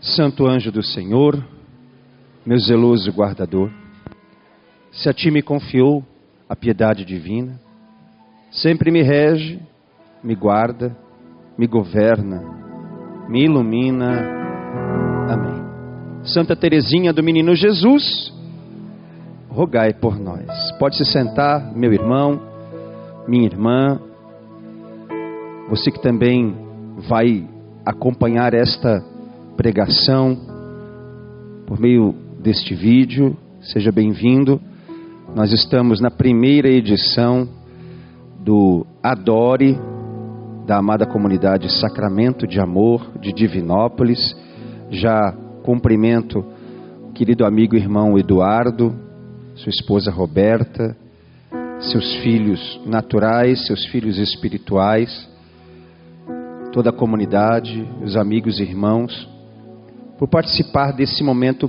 Santo anjo do Senhor, meu zeloso guardador, se a ti me confiou a piedade divina, sempre me rege, me guarda, me governa, me ilumina. Amém. Santa Teresinha do Menino Jesus, rogai por nós. Pode se sentar, meu irmão, minha irmã, você que também vai acompanhar esta pregação por meio deste vídeo, seja bem-vindo. Nós estamos na primeira edição do Adore, da amada comunidade Sacramento de Amor de Divinópolis. Já cumprimento o querido amigo e irmão Eduardo, sua esposa Roberta, seus filhos naturais, seus filhos espirituais, toda a comunidade, os amigos e irmãos, por participar desse momento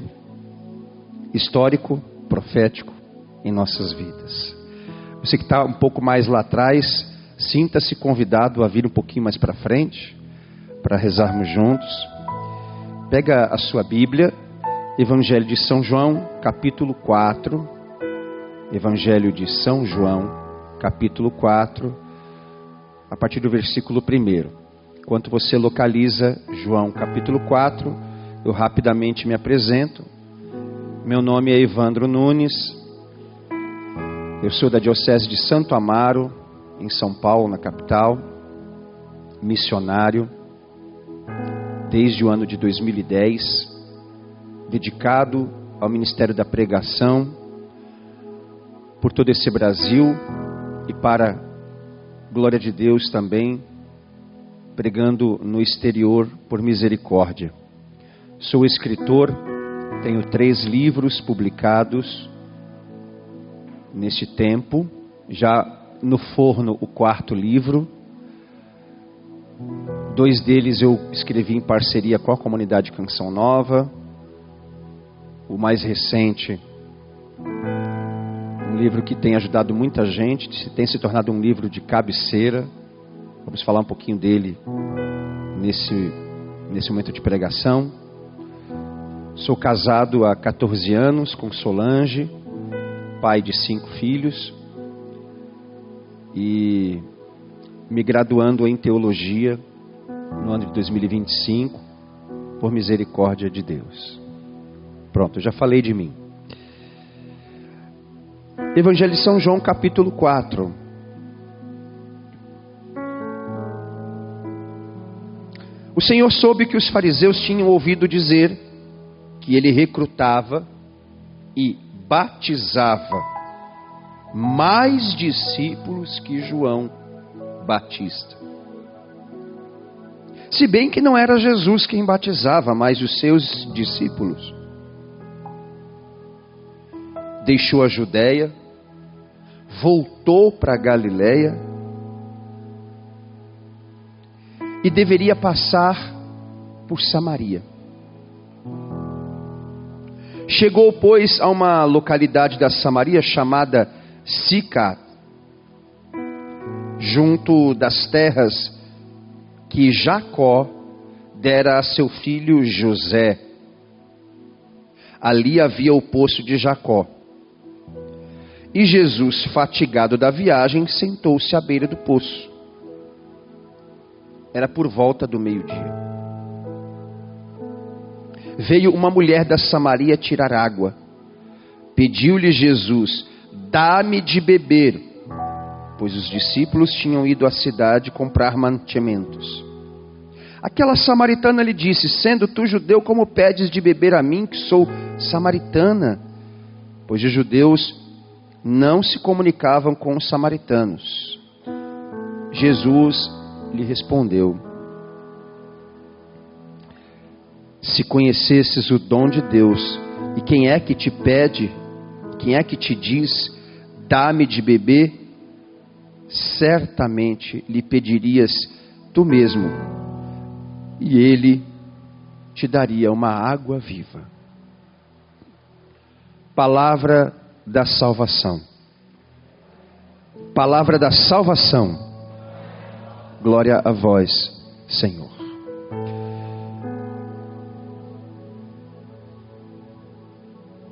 histórico, profético em nossas vidas. Você que está um pouco mais lá atrás, sinta-se convidado a vir um pouquinho mais para frente, para rezarmos juntos. Pega a sua Bíblia, Evangelho de São João, capítulo 4, Evangelho de São João, capítulo 4, a partir do versículo 1. Enquanto você localiza João capítulo 4, eu rapidamente me apresento. Meu nome é Evandro Nunes, eu sou da Diocese de Santo Amaro, em São Paulo, na capital, missionário, desde o ano de 2010, dedicado ao Ministério da Pregação, por todo esse Brasil e para glória de Deus também, pregando no exterior por misericórdia. Sou escritor, tenho 3 livros publicados neste tempo, já no forno o 4º livro. 2 deles eu escrevi em parceria com a comunidade Canção Nova. O mais recente, um livro que tem ajudado muita gente, tem se tornado um livro de cabeceira. Vamos falar um pouquinho dele nesse momento de pregação. Sou casado há 14 anos com Solange, pai de 5 filhos, e me graduando em teologia no ano de 2025, por misericórdia de Deus. Pronto, já falei de mim. Evangelho de São João, capítulo 4. O Senhor soube que os fariseus tinham ouvido dizer que ele recrutava e batizava mais discípulos que João Batista. Se bem que não era Jesus quem batizava, mas os seus discípulos. Deixou a Judéia, voltou para a Galileia, e deveria passar por Samaria. Chegou, pois, a uma localidade da Samaria chamada Sicar, junto das terras que Jacó dera a seu filho José. Ali havia o poço de Jacó. E Jesus, fatigado da viagem, sentou-se à beira do poço. Era por volta do meio-dia. Veio uma mulher da Samaria tirar água. Pediu-lhe Jesus: dá-me de beber, pois os discípulos tinham ido à cidade comprar mantimentos. Aquela samaritana lhe disse: sendo tu judeu, como pedes de beber a mim, que sou samaritana? Pois os judeus não se comunicavam com os samaritanos. Jesus lhe respondeu: se conhecesses o dom de Deus, e quem é que te pede, quem é que te diz, dá-me de beber, certamente lhe pedirias tu mesmo, e ele te daria uma água viva. Palavra da salvação. Palavra da salvação. Glória a vós, Senhor.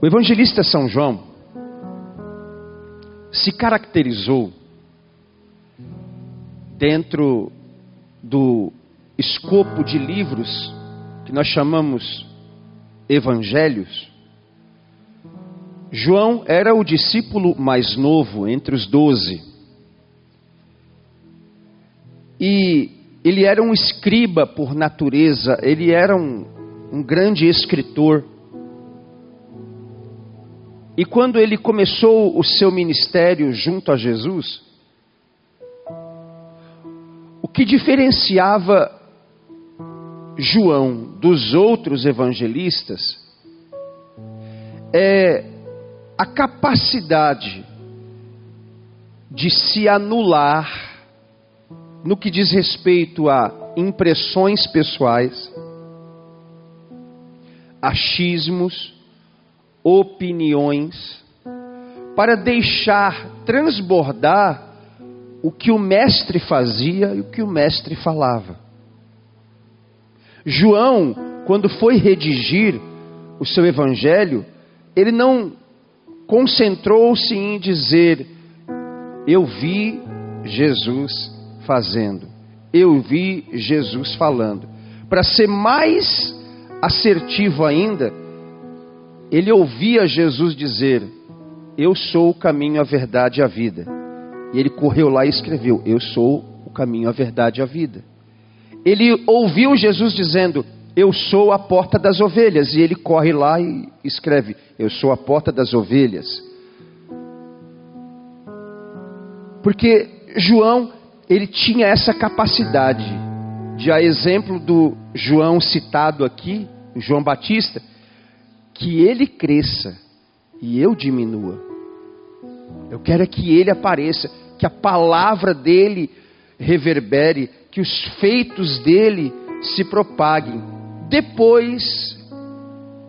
O evangelista São João se caracterizou dentro do escopo de livros que nós chamamos evangelhos. João era o discípulo mais novo entre os 12. E ele era um escriba por natureza, ele era um grande escritor. E quando ele começou o seu ministério junto a Jesus, o que diferenciava João dos outros evangelistas é a capacidade de se anular no que diz respeito a impressões pessoais, achismos, opiniões, para deixar transbordar o que o mestre fazia e o que o mestre falava. João, quando foi redigir o seu evangelho, ele não concentrou-se em dizer: eu vi Jesus fazendo, eu vi Jesus falando. Para ser mais assertivo ainda, ele ouvia Jesus dizer: eu sou o caminho, a verdade e a vida. E ele correu lá e escreveu: eu sou o caminho, a verdade e a vida. Ele ouviu Jesus dizendo: eu sou a porta das ovelhas. E ele corre lá e escreve: eu sou a porta das ovelhas. Porque João, ele tinha essa capacidade de, a exemplo do João citado aqui, João Batista, que ele cresça e eu diminua. Eu quero que ele apareça, que a palavra dele reverbere, que os feitos dele se propaguem. Depois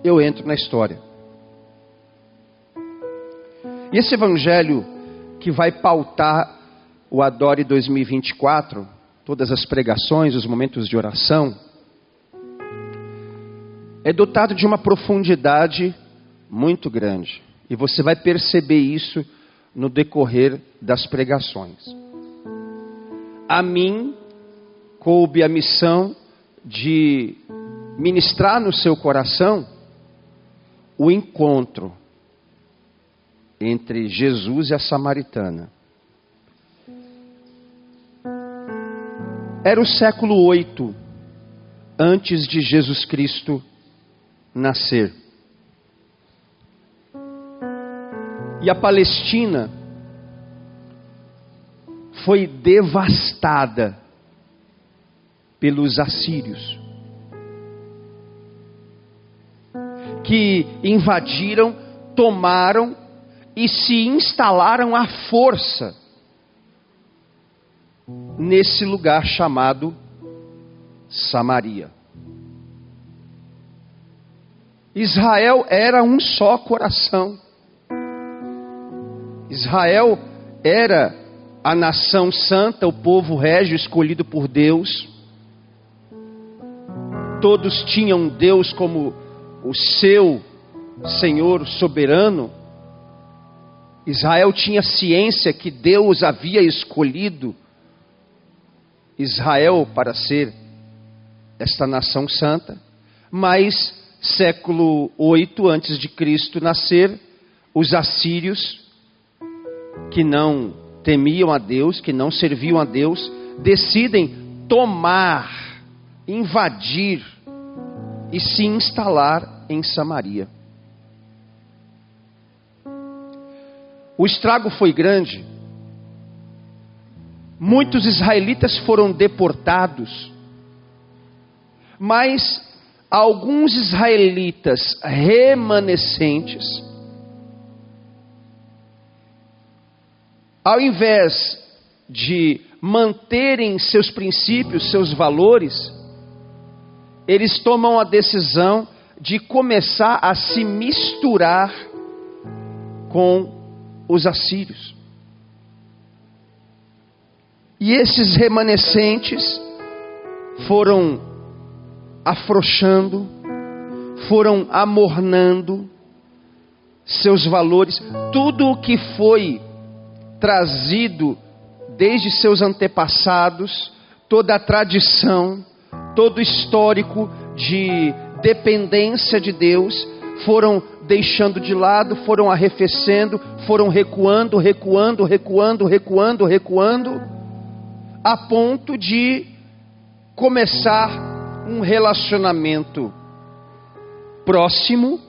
eu entro na história. E esse evangelho que vai pautar o Adore 2024, todas as pregações, os momentos de oração, é dotado de uma profundidade muito grande. E você vai perceber isso no decorrer das pregações. A mim coube a missão de ministrar no seu coração o encontro entre Jesus e a samaritana. Era o século 8 antes de Jesus Cristo nascer. E a Palestina foi devastada pelos assírios, que invadiram, tomaram e se instalaram à força nesse lugar chamado Samaria. Israel era um só coração. Israel era a nação santa, o povo régio escolhido por Deus. Todos tinham Deus como o seu Senhor soberano. Israel tinha ciência que Deus havia escolhido Israel para ser esta nação santa. Mas século 8 antes de Cristo nascer, os assírios, que não temiam a Deus, que não serviam a Deus, decidem tomar, invadir e se instalar em Samaria. O estrago foi grande. Muitos israelitas foram deportados, mas alguns israelitas remanescentes, ao invés de manterem seus princípios, seus valores, eles tomam a decisão de começar a se misturar com os assírios. E esses remanescentes foram afrouxando, foram amornando, seus valores, tudo o que foi trazido desde seus antepassados, toda a tradição, todo o histórico de dependência de Deus, foram deixando de lado, foram arrefecendo, foram recuando, a ponto de começar um relacionamento próximo,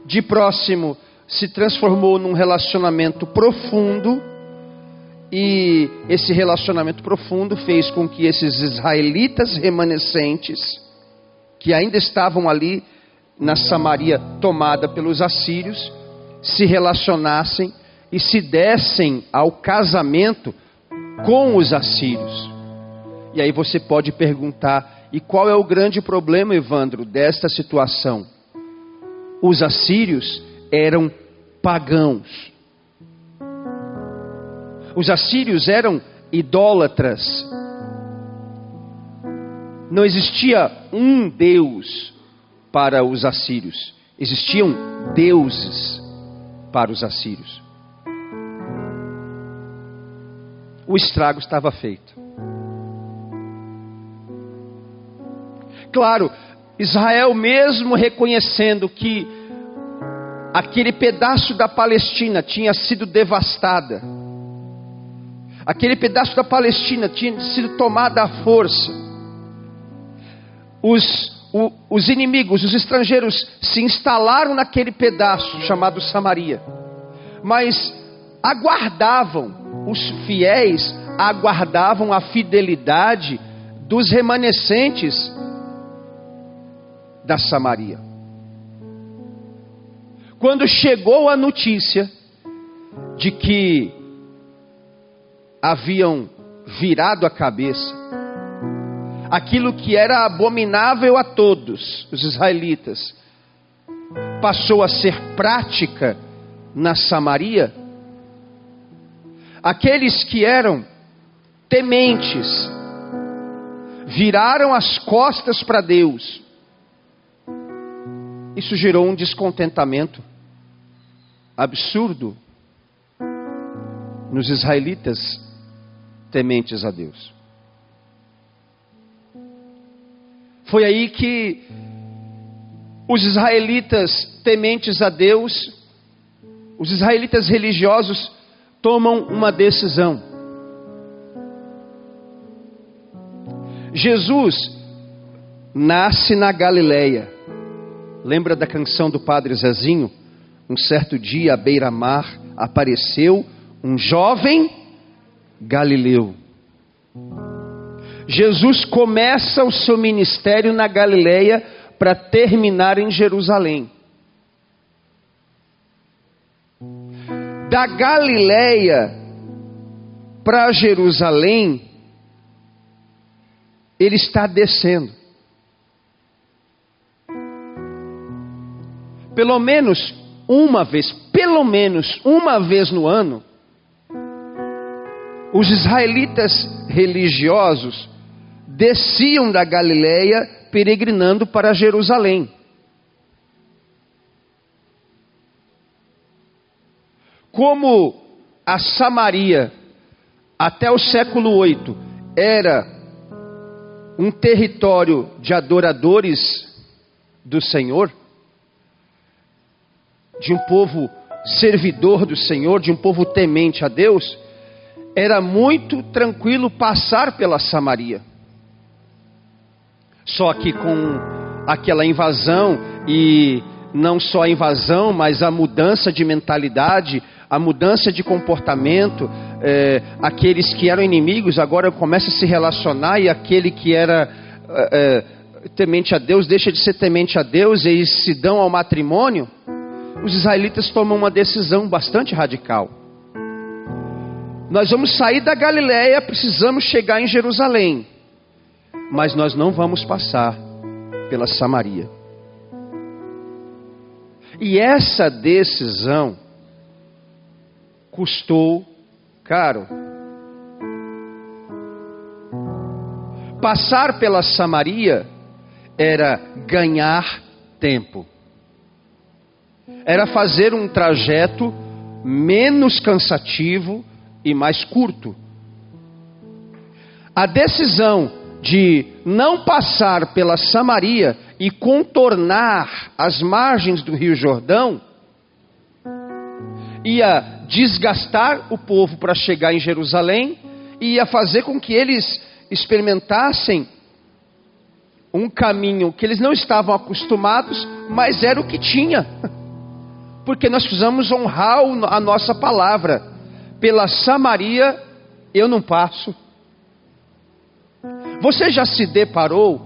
de próximo se transformou num relacionamento profundo, e esse relacionamento profundo fez com que esses israelitas remanescentes, que ainda estavam ali na Samaria tomada pelos assírios, se relacionassem e se dessem ao casamento com os assírios. E aí você pode perguntar, e qual é o grande problema, Evandro, desta situação? Os assírios eram pagãos. Os assírios eram idólatras. Não existia um Deus para os assírios. Existiam deuses para os assírios. O estrago estava feito. Claro, Israel, mesmo reconhecendo que aquele pedaço da Palestina tinha sido devastada, aquele pedaço da Palestina tinha sido tomado à força, os inimigos, os estrangeiros se instalaram naquele pedaço chamado Samaria, mas aguardavam, os fiéis aguardavam a fidelidade dos remanescentes da Samaria. Quando chegou a notícia de que haviam virado a cabeça, aquilo que era abominável a todos os israelitas passou a ser prática na Samaria, aqueles que eram tementes viraram as costas para Deus. Isso gerou um descontentamento absurdo nos israelitas tementes a Deus. Foi aí que os israelitas tementes a Deus, os israelitas religiosos, tomam uma decisão. Jesus nasce na Galileia. Lembra da canção do Padre Zezinho? Um certo dia à beira-mar apareceu um jovem galileu. Jesus começa o seu ministério na Galileia para terminar em Jerusalém. Da Galileia para Jerusalém, ele está descendo. Pelo menos uma vez no ano, os israelitas religiosos desciam da Galileia peregrinando para Jerusalém. Como a Samaria, até o século VIII, era um território de adoradores do Senhor, de um povo servidor do Senhor, de um povo temente a Deus, era muito tranquilo passar pela Samaria. Só que com aquela invasão, e não só a invasão, mas a mudança de mentalidade, a mudança de comportamento, aqueles que eram inimigos agora começam a se relacionar, e aquele que era temente a Deus deixa de ser temente a Deus, e eles se dão ao matrimônio. Os israelitas tomam uma decisão bastante radical. Nós vamos sair da Galileia, precisamos chegar em Jerusalém, mas nós não vamos passar pela Samaria. E essa decisão custou caro. Passar pela Samaria era ganhar tempo. era fazer um trajeto menos cansativo e mais curto. A decisão de não passar pela Samaria e contornar as margens do Rio Jordão ia desgastar o povo para chegar em Jerusalém e ia fazer com que eles experimentassem um caminho que eles não estavam acostumados, mas era o que tinha. Porque nós precisamos honrar a nossa palavra. Pela Samaria eu não passo. Você já se deparou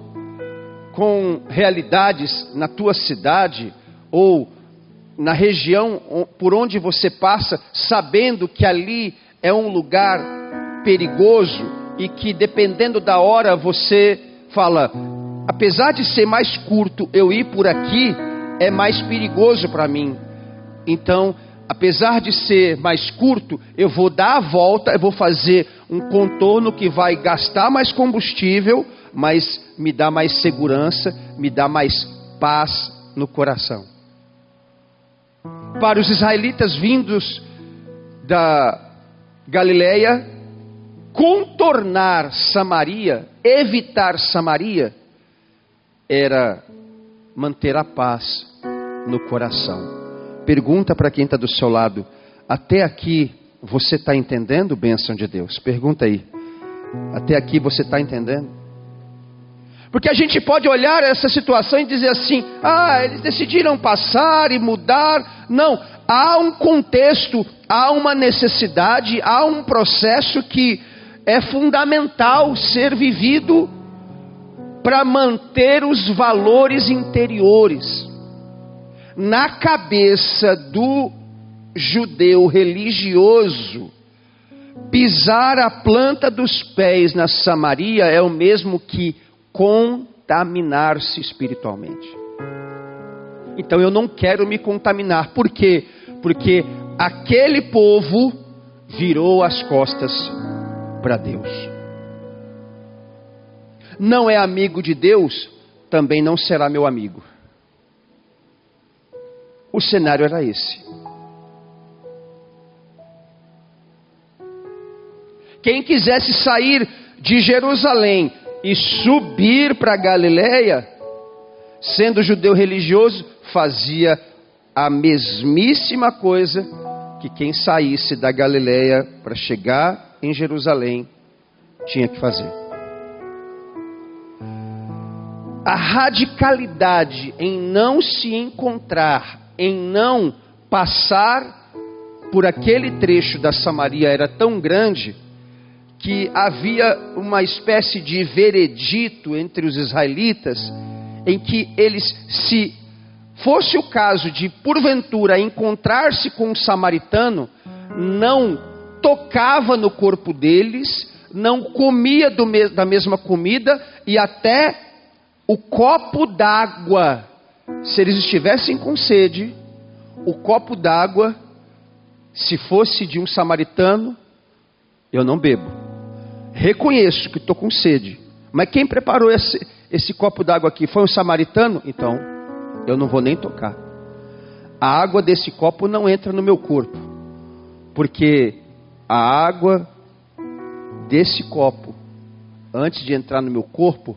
com realidades na tua cidade ou na região por onde você passa, sabendo que ali é um lugar perigoso e que dependendo da hora você fala, apesar de ser mais curto eu ir por aqui, é mais perigoso para mim. Então, apesar de ser mais curto, eu vou dar a volta, eu vou fazer um contorno que vai gastar mais combustível, mas me dá mais segurança, me dá mais paz no coração. Para os israelitas vindos da Galileia, contornar Samaria, evitar Samaria, era manter a paz no coração. Pergunta para quem está do seu lado, até aqui você está entendendo, bênção de Deus? Pergunta aí, até aqui você está entendendo? Porque a gente pode olhar essa situação e dizer assim, eles decidiram passar e mudar. Não, há um contexto, há uma necessidade, há um processo que é fundamental ser vivido para manter os valores interiores. Na cabeça do judeu religioso, pisar a planta dos pés na Samaria é o mesmo que contaminar-se espiritualmente. Então eu não quero me contaminar. Por quê? Porque aquele povo virou as costas para Deus. Não é amigo de Deus, também não será meu amigo. O cenário era esse. Quem quisesse sair de Jerusalém e subir para Galileia, sendo judeu religioso, fazia a mesmíssima coisa que quem saísse da Galileia para chegar em Jerusalém tinha que fazer. A radicalidade em não se encontrar, em não passar por aquele trecho da Samaria era tão grande que havia uma espécie de veredito entre os israelitas em que eles, se fosse o caso de porventura encontrar-se com um samaritano, não tocava no corpo deles, não comia da mesma comida e até o copo d'água, se eles estivessem com sede, o copo d'água, se fosse de um samaritano, eu não bebo. Reconheço que estou com sede, mas quem preparou esse copo d'água aqui foi um samaritano? Então, eu não vou nem tocar. A água desse copo não entra no meu corpo, porque a água desse copo, antes de entrar no meu corpo,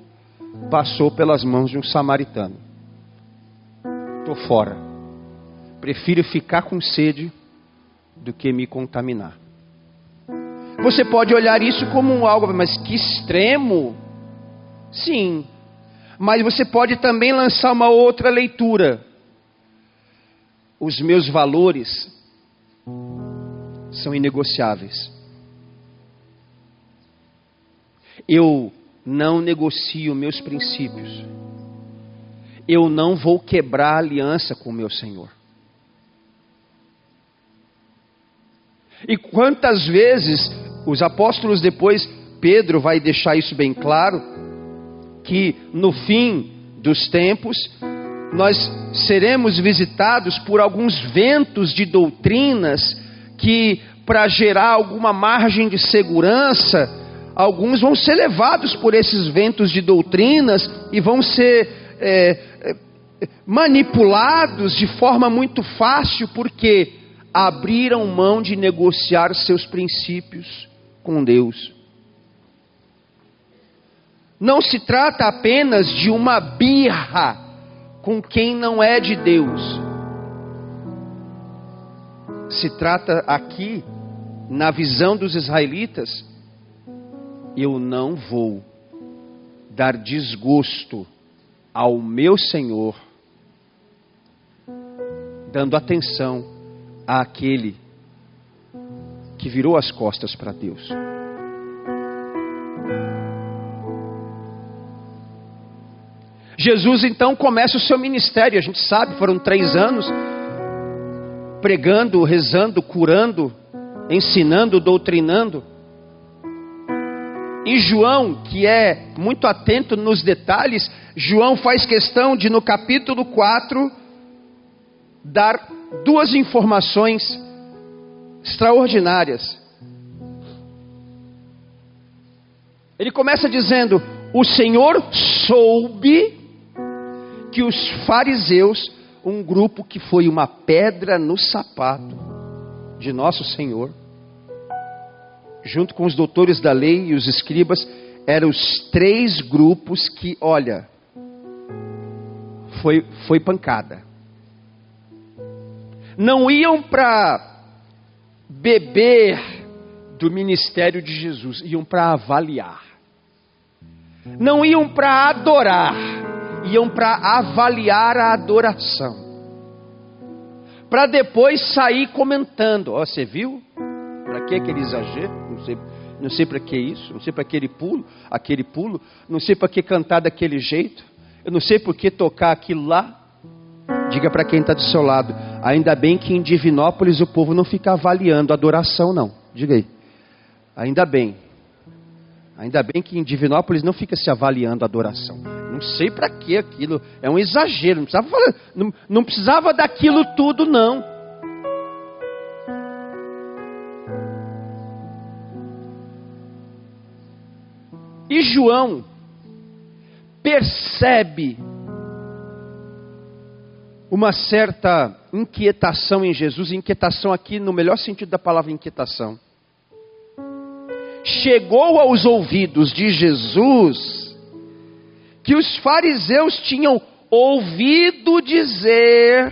passou pelas mãos de um samaritano. Estou fora. Prefiro ficar com sede do que me contaminar. Você pode olhar isso como algo, mas que extremo. Sim, mas você pode também lançar uma outra leitura. Os meus valores são inegociáveis. Eu não negocio meus princípios. Eu não vou quebrar a aliança com o meu Senhor. E quantas vezes os apóstolos depois, Pedro vai deixar isso bem claro, que no fim dos tempos, nós seremos visitados por alguns ventos de doutrinas que, para gerar alguma margem de segurança, alguns vão ser levados por esses ventos de doutrinas e vão ser manipulados de forma muito fácil, porque abriram mão de negociar seus princípios com Deus. Não se trata apenas de uma birra com quem não é de Deus. Se trata aqui, na visão dos israelitas, eu não vou dar desgosto ao meu Senhor, dando atenção àquele que virou as costas para Deus. Jesus então começa o seu ministério, a gente sabe, foram 3 anos, pregando, rezando, curando, ensinando, doutrinando. E João, que é muito atento nos detalhes, João faz questão de, no capítulo 4, dar 2 informações extraordinárias. Ele começa dizendo: o Senhor soube que os fariseus, um grupo que foi uma pedra no sapato de nosso Senhor, junto com os doutores da lei e os escribas, eram os 3 grupos que, olha, foi pancada. Não iam para beber do ministério de Jesus, iam para avaliar. Não iam para adorar, iam para avaliar a adoração, para depois sair comentando: ó, você viu? Para que aquele exagero? Não sei para que isso, não sei para aquele pulo, não sei para que cantar daquele jeito, eu não sei por que tocar aquilo lá. Diga para quem está do seu lado: ainda bem que em Divinópolis o povo não fica avaliando a adoração, não. Diga aí. Ainda bem que em Divinópolis não fica se avaliando a adoração. Não sei para que aquilo, é um exagero, não precisava daquilo tudo, não. E João percebe uma certa inquietação em Jesus, inquietação aqui no melhor sentido da palavra inquietação. Chegou aos ouvidos de Jesus que os fariseus tinham ouvido dizer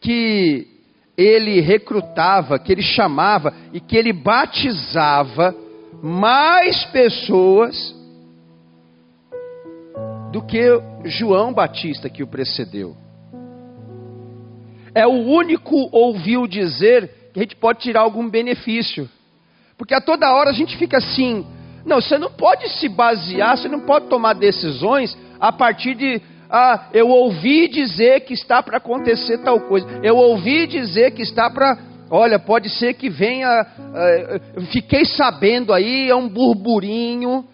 que ele recrutava, que ele chamava e que ele batizava mais pessoas do que João Batista que o precedeu. É o único ouviu dizer que a gente pode tirar algum benefício. Porque a toda hora a gente fica assim: não, você não pode se basear, você não pode tomar decisões a partir de, eu ouvi dizer que está para acontecer tal coisa, eu ouvi dizer que está para, olha, pode ser que venha, fiquei sabendo aí, é um burburinho,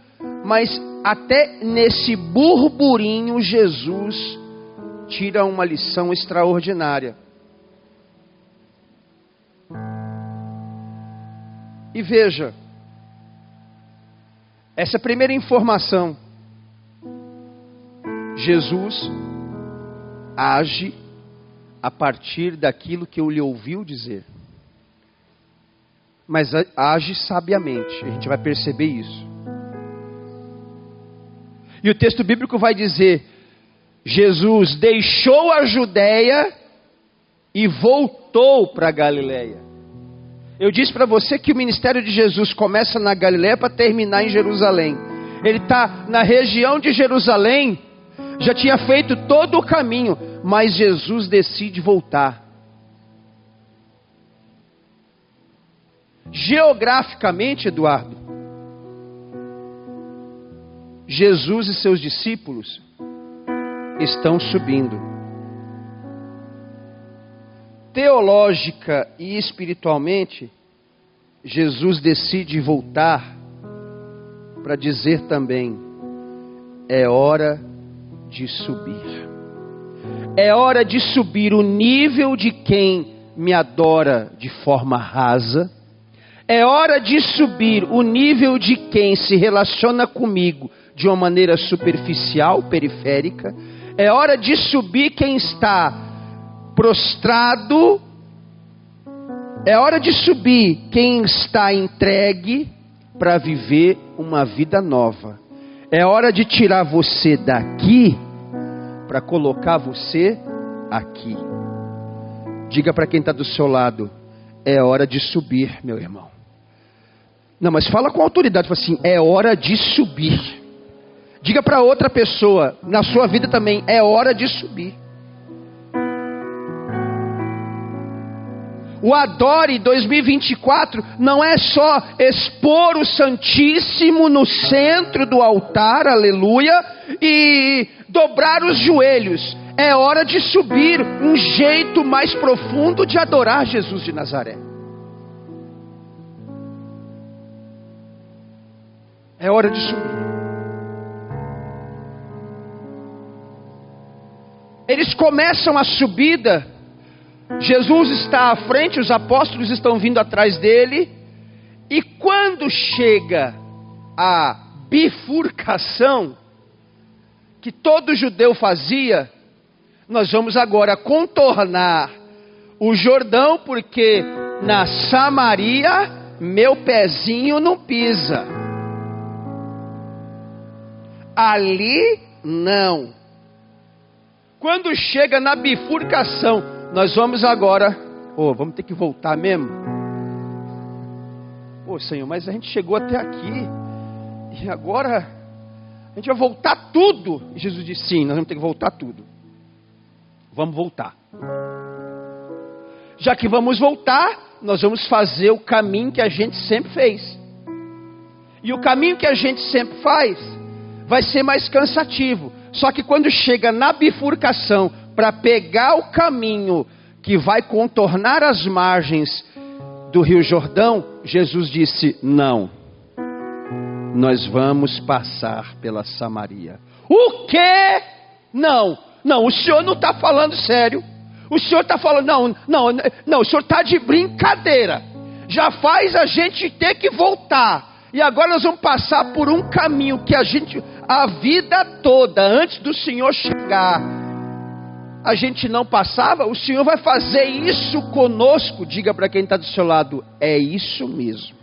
mas até nesse burburinho Jesus tira uma lição extraordinária. E veja, essa primeira informação, Jesus age a partir daquilo que ele ouviu dizer, mas age sabiamente, a gente vai perceber isso. E o texto bíblico vai dizer: Jesus deixou a Judéia e voltou para a Galileia. Eu disse para você que o ministério de Jesus começa na Galileia para terminar em Jerusalém. Ele está na região de Jerusalém, já tinha feito todo o caminho, mas Jesus decide voltar. Geograficamente, Eduardo, Jesus e seus discípulos estão subindo. Teológica e espiritualmente, Jesus decide voltar para dizer também: é hora de subir. É hora de subir o nível de quem me adora de forma rasa. É hora de subir o nível de quem se relaciona comigo de uma maneira superficial, periférica. É hora de subir quem está prostrado. É hora de subir quem está entregue para viver uma vida nova. É hora de tirar você daqui para colocar você aqui. Diga para quem está do seu lado: é hora de subir, meu irmão. Não, mas fala com autoridade, fala assim: é hora de subir. Diga para outra pessoa, na sua vida também, é hora de subir. O Adore 2024 não é só expor o Santíssimo no centro do altar, aleluia, e dobrar os joelhos. É hora de subir um jeito mais profundo de adorar Jesus de Nazaré. É hora de subir. Eles começam a subida. Jesus está à frente, os apóstolos estão vindo atrás dele. E quando chega a bifurcação que todo judeu fazia, nós vamos agora contornar o Jordão, porque na Samaria meu pezinho não pisa. Ali não. Quando chega na bifurcação, nós vamos agora, vamos ter que voltar mesmo? Senhor, mas a gente chegou até aqui, e agora a gente vai voltar tudo. E Jesus disse: sim, nós vamos ter que voltar tudo. Vamos voltar. Já que vamos voltar, nós vamos fazer o caminho que a gente sempre fez. E o caminho que a gente sempre faz vai ser mais cansativo. Só que quando chega na bifurcação, para pegar o caminho que vai contornar as margens do Rio Jordão, Jesus disse: não, nós vamos passar pela Samaria. O quê? Não, o senhor não está falando sério. O senhor está falando, não, o senhor está de brincadeira. Já faz a gente ter que voltar. E agora nós vamos passar por um caminho que a vida toda, antes do Senhor chegar, a gente não passava. O Senhor vai fazer isso conosco. Diga para quem está do seu lado: é isso mesmo.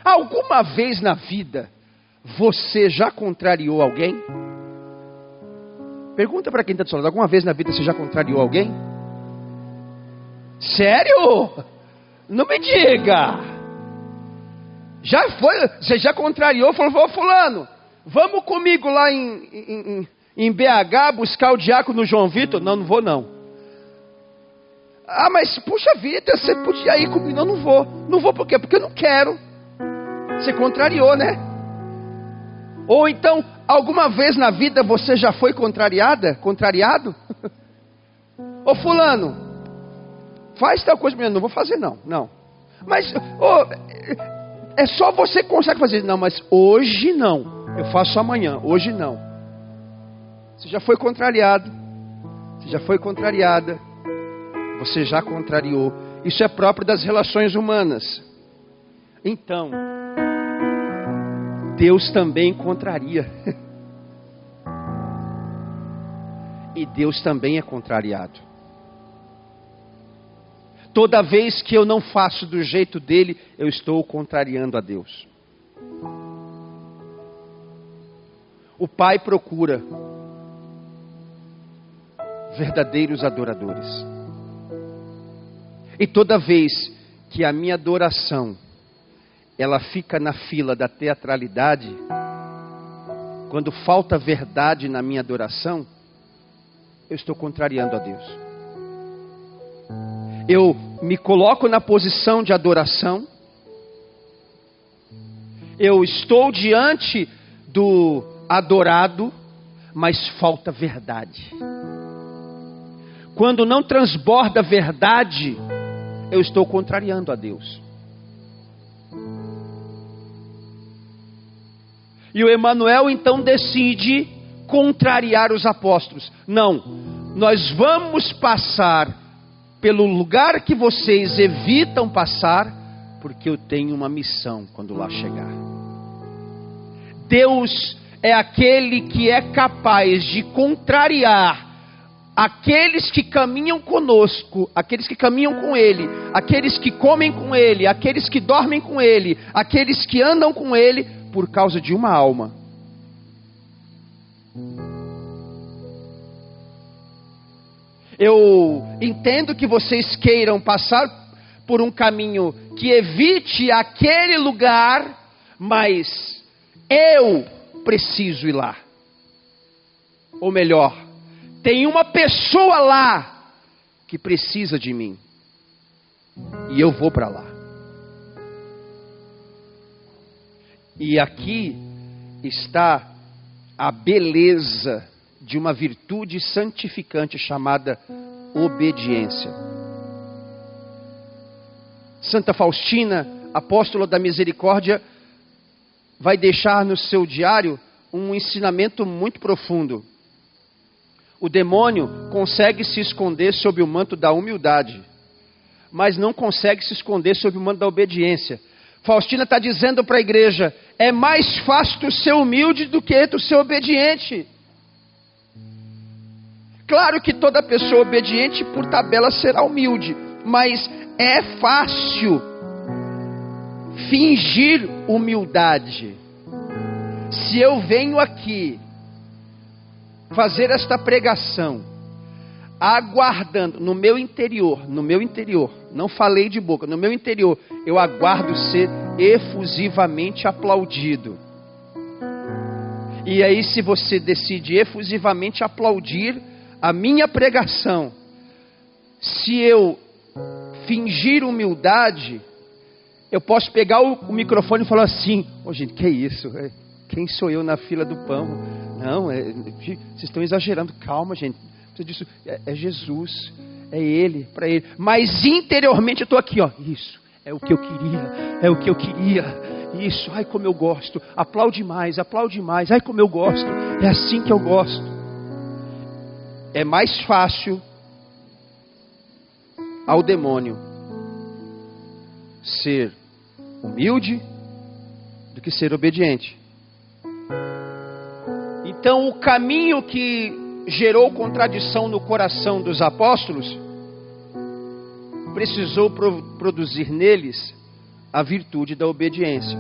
Alguma vez na vida você já contrariou alguém? Pergunta para quem está do seu lado: alguma vez na vida você já contrariou alguém? Sério? Não me diga. Já foi? Você já contrariou? Falou: fulano, vamos comigo lá em BH buscar o diácono João Vitor? Não vou não. Mas puxa vida, você podia ir comigo. Não vou. Não vou por quê? Porque eu não quero. Você contrariou, né? Ou então, alguma vez na vida você já foi contrariado? Ô fulano, faz tal coisa, não vou fazer não. Mas, é só você que consegue fazer. Não, mas hoje não. Eu faço amanhã, hoje não. Você já foi contrariado. Você já foi contrariada. Você já contrariou. Isso é próprio das relações humanas. Então, Deus também contraria. E Deus também é contrariado. Toda vez que eu não faço do jeito dele, eu estou contrariando a Deus. O Pai procura verdadeiros adoradores. E toda vez que a minha adoração ela fica na fila da teatralidade, quando falta verdade na minha adoração, eu estou contrariando a Deus. Eu me coloco na posição de adoração, eu estou diante do adorado, mas falta verdade. Quando não transborda verdade, eu estou contrariando a Deus. E o Emanuel então decide contrariar os apóstolos. Não, nós vamos passar pelo lugar que vocês evitam passar, porque eu tenho uma missão quando lá chegar. Deus é aquele que é capaz de contrariar aqueles que caminham conosco, aqueles que caminham com Ele, aqueles que comem com Ele, aqueles que dormem com Ele, aqueles que andam com Ele, por causa de uma alma. Eu entendo que vocês queiram passar por um caminho que evite aquele lugar, mas eu preciso ir lá. Ou melhor, tem uma pessoa lá que precisa de mim. E eu vou para lá. E aqui está a beleza de uma virtude santificante chamada obediência. Santa Faustina, apóstola da misericórdia, vai deixar no seu diário um ensinamento muito profundo. O demônio consegue se esconder sob o manto da humildade, mas não consegue se esconder sob o manto da obediência. Faustina está dizendo para a igreja, é mais fácil tu ser humilde do que tu ser obediente. Claro que toda pessoa obediente por tabela será humilde, mas é fácil fingir humildade. Se eu venho aqui fazer esta pregação, aguardando no meu interior, não falei de boca, no meu interior, eu aguardo ser efusivamente aplaudido. E aí, se você decide efusivamente aplaudir a minha pregação, se eu fingir humildade, eu posso pegar o microfone e falar assim, gente, que é isso? Quem sou eu na fila do pão? Não, vocês estão exagerando, calma gente, disso, é Jesus, é Ele, para Ele, mas interiormente eu estou aqui, isso, é o que eu queria, isso, ai como eu gosto, aplaude mais, ai como eu gosto, é assim que eu gosto. É mais fácil ao demônio ser humilde do que ser obediente. Então o caminho que gerou contradição no coração dos apóstolos precisou produzir neles a virtude da obediência.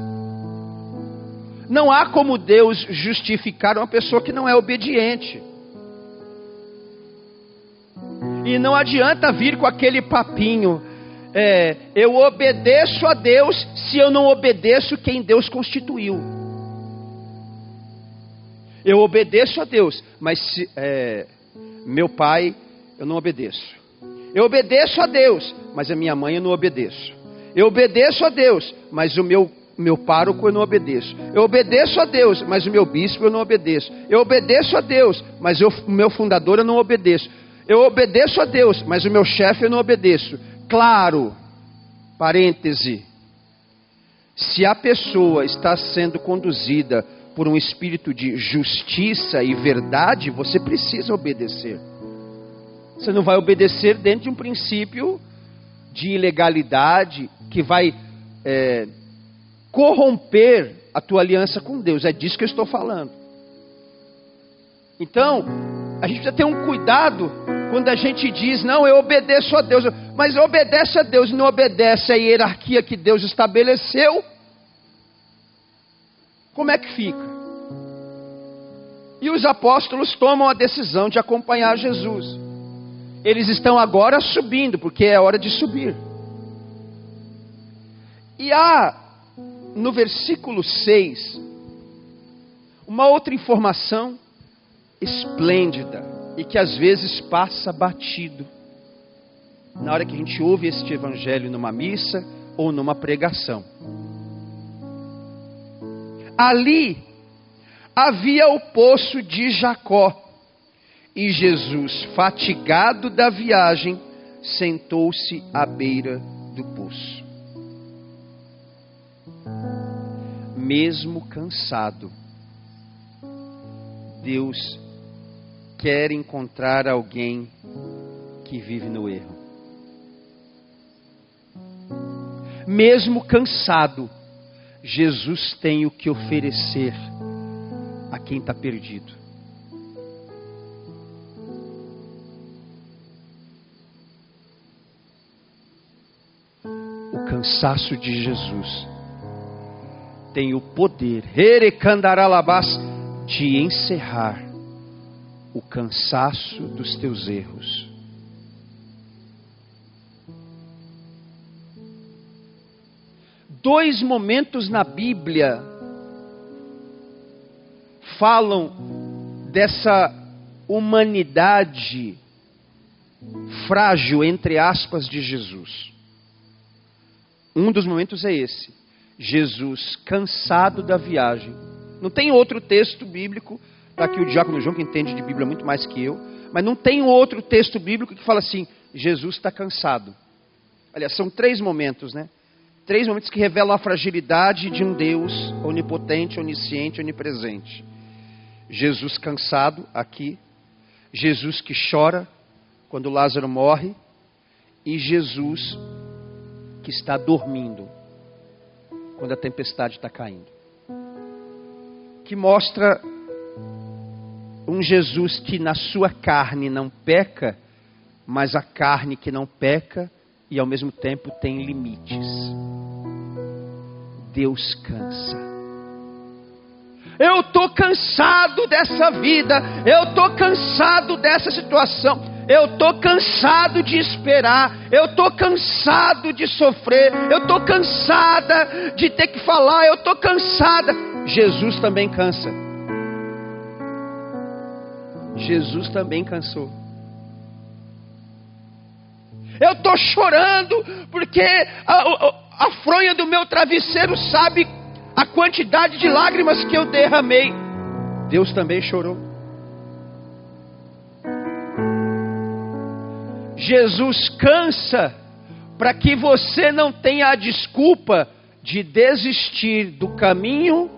Não há como Deus justificar uma pessoa que não é obediente. E não adianta vir com aquele papinho, eu obedeço a Deus se eu não obedeço quem Deus constituiu. Eu obedeço a Deus, mas meu pai eu não obedeço. Eu obedeço a Deus, mas a minha mãe eu não obedeço. Eu obedeço a Deus, mas o meu pároco eu não obedeço. Eu obedeço a Deus, mas o meu bispo eu não obedeço. Eu obedeço a Deus, mas o meu fundador eu não obedeço. Eu obedeço a Deus, mas o meu chefe eu não obedeço. Claro, parêntese, se a pessoa está sendo conduzida por um espírito de justiça e verdade, você precisa obedecer. Você não vai obedecer dentro de um princípio de ilegalidade que vai corromper a tua aliança com Deus. É disso que eu estou falando. Então, a gente precisa ter um cuidado quando a gente diz, não, eu obedeço a Deus, mas obedece a Deus e não obedece a hierarquia que Deus estabeleceu. Como é que fica? E os apóstolos tomam a decisão de acompanhar Jesus. Eles estão agora subindo, porque é hora de subir. E há, no versículo 6, uma outra informação esplêndida e que às vezes passa batido na hora que a gente ouve este evangelho numa missa ou numa pregação. Ali havia o poço de Jacó e Jesus, fatigado da viagem, sentou-se à beira do poço. Mesmo cansado, Deus quer encontrar alguém que vive no erro. Mesmo cansado, Jesus tem o que oferecer a quem está perdido. O cansaço de Jesus tem o poder, de encerrar o cansaço dos teus erros. Dois momentos na Bíblia falam dessa humanidade frágil, entre aspas, de Jesus. Um dos momentos é esse: Jesus cansado da viagem. Não tem outro texto bíblico, está aqui o diácono João que entende de Bíblia muito mais que eu, mas não tem outro texto bíblico que fala assim, Jesus está cansado. Aliás, são 3 momentos, né? 3 momentos que revelam a fragilidade de um Deus onipotente, onisciente, onipresente. Jesus cansado, aqui. Jesus que chora quando Lázaro morre. E Jesus que está dormindo quando a tempestade está caindo. Que mostra um Jesus que na sua carne não peca, mas a carne que não peca e ao mesmo tempo tem limites. Deus cansa. Eu estou cansado dessa vida, eu estou cansado dessa situação, eu estou cansado de esperar, eu estou cansado de sofrer, eu estou cansada de ter que falar, eu estou cansada. Jesus também cansa. Jesus também cansou. Eu estou chorando porque a fronha do meu travesseiro sabe a quantidade de lágrimas que eu derramei. Deus também chorou. Jesus cansa para que você não tenha a desculpa de desistir do caminho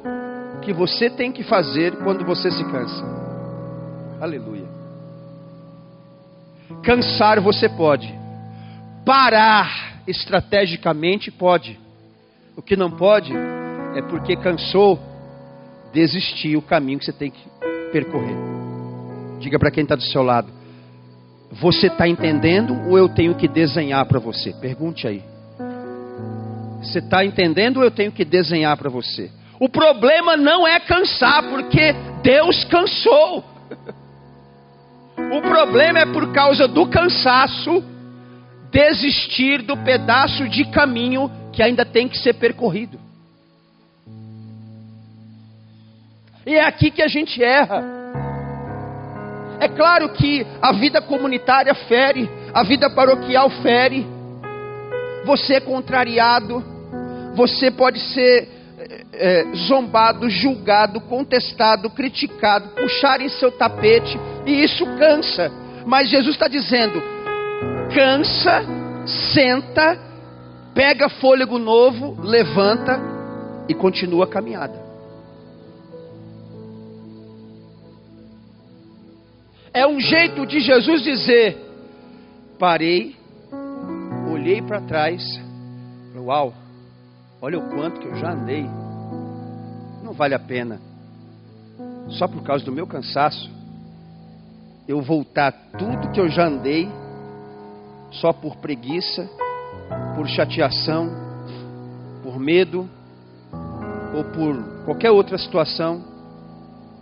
que você tem que fazer quando você se cansa. Aleluia. Cansar você pode. Parar estrategicamente pode. O que não pode é porque cansou, desistir o caminho que você tem que percorrer. Diga para quem está do seu lado: você está entendendo ou eu tenho que desenhar para você? Pergunte aí. Você está entendendo ou eu tenho que desenhar para você? O problema não é cansar, porque Deus cansou. O problema é por causa do cansaço, desistir do pedaço de caminho que ainda tem que ser percorrido. E é aqui que a gente erra. É claro que a vida comunitária fere, a vida paroquial fere. Você é contrariado, você pode ser zombado, julgado, contestado, criticado, puxarem seu tapete, e isso cansa. Mas Jesus está dizendo: cansa, senta, pega fôlego novo, levanta e continua a caminhada. É um jeito de Jesus dizer: parei, olhei para trás, uau, olha o quanto que eu já andei. Não vale a pena, só por causa do meu cansaço, eu voltar tudo que eu já andei, só por preguiça, por chateação, por medo, ou por qualquer outra situação,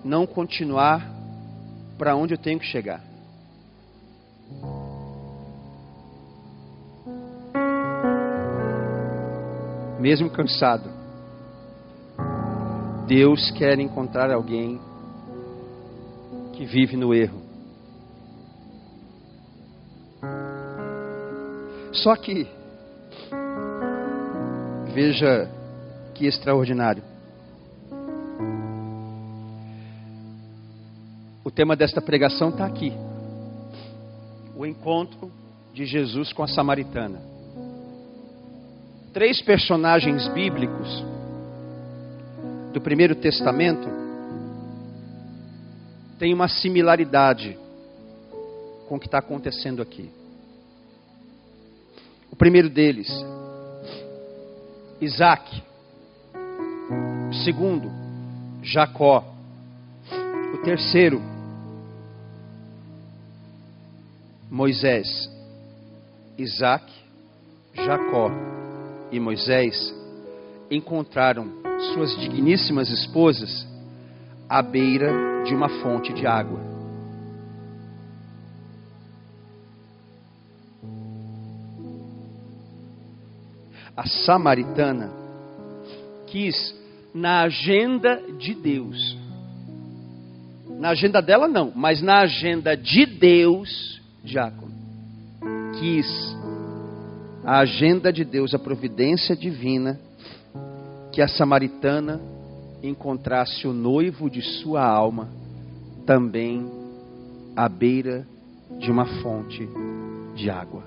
não continuar para onde eu tenho que chegar. Mesmo cansado, Deus quer encontrar alguém que vive no erro. Só que, veja que extraordinário. O tema desta pregação está aqui: o encontro de Jesus com a samaritana. 3 personagens bíblicos do Primeiro Testamento têm uma similaridade com o que está acontecendo aqui. O primeiro deles, Isaac. O segundo, Jacó. O terceiro, Moisés, Isaac, Jacó e Moisés encontraram suas digníssimas esposas à beira de uma fonte de água. A samaritana quis, na agenda de Deus, na agenda dela não, mas na agenda de Deus, diácono, quis a agenda de Deus, a providência divina, que a samaritana encontrasse o noivo de sua alma também à beira de uma fonte de água.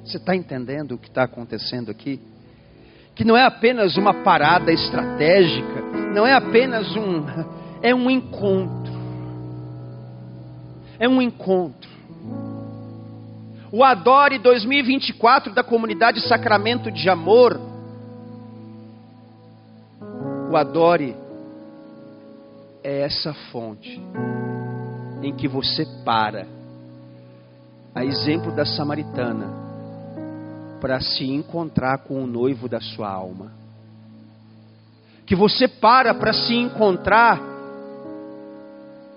Você está entendendo o que está acontecendo aqui? Que não é apenas uma parada estratégica, não é apenas é um encontro. É um encontro. O Adore 2024 da comunidade Sacramento de Amor, o Adore é essa fonte em que você para, a exemplo da samaritana, para se encontrar com o noivo da sua alma. Que você para se encontrar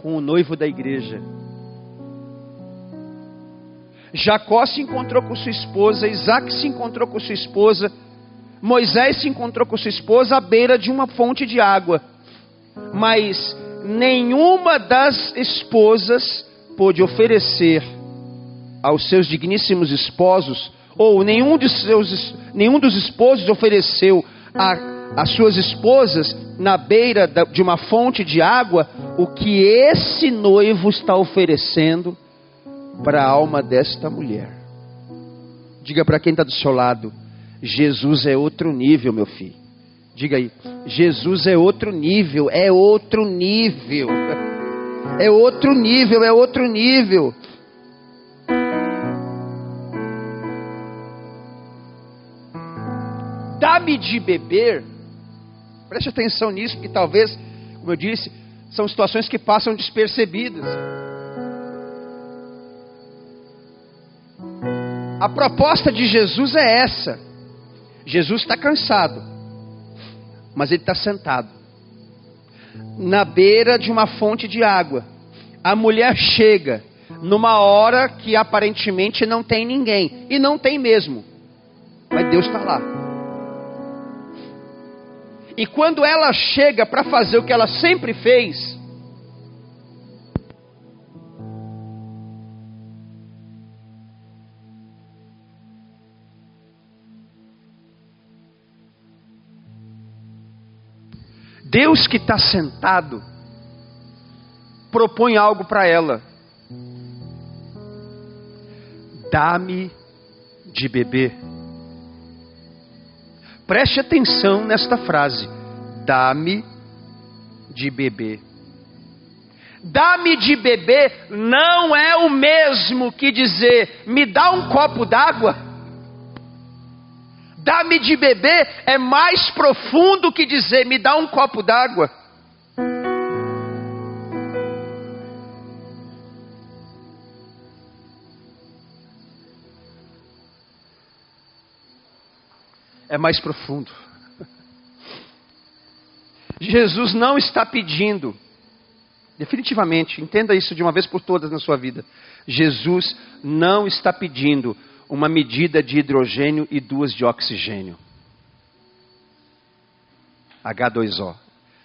com o noivo da igreja. Jacó se encontrou com sua esposa, Isaac se encontrou com sua esposa, Moisés se encontrou com sua esposa à beira de uma fonte de água. Mas nenhuma das esposas pôde oferecer aos seus digníssimos esposos, ou nenhum dos esposos ofereceu às suas esposas, na beira de uma fonte de água, o que esse noivo está oferecendo para a alma desta mulher. Diga para quem está do seu lado: Jesus é outro nível, meu filho. Diga aí: Jesus é outro nível, é outro nível, é outro nível, é outro nível. Dá-me de beber. Preste atenção nisso, porque talvez, como eu disse, são situações que passam despercebidas. A proposta de Jesus é essa. Jesus está cansado, mas ele está sentado na beira de uma fonte de água. A mulher chega numa hora que aparentemente não tem ninguém, e não tem mesmo, mas Deus está lá. E quando ela chega para fazer o que ela sempre fez, Deus que está sentado propõe algo para ela: dá-me de beber. Preste atenção nesta frase: dá-me de beber. Dá-me de beber não é o mesmo que dizer me dá um copo d'água. Dá-me de beber é mais profundo que dizer me dá um copo d'água. É mais profundo. Jesus não está pedindo, definitivamente, entenda isso de uma vez por todas na sua vida. Jesus não está pedindo uma medida de hidrogênio e 2 de oxigênio. H2O.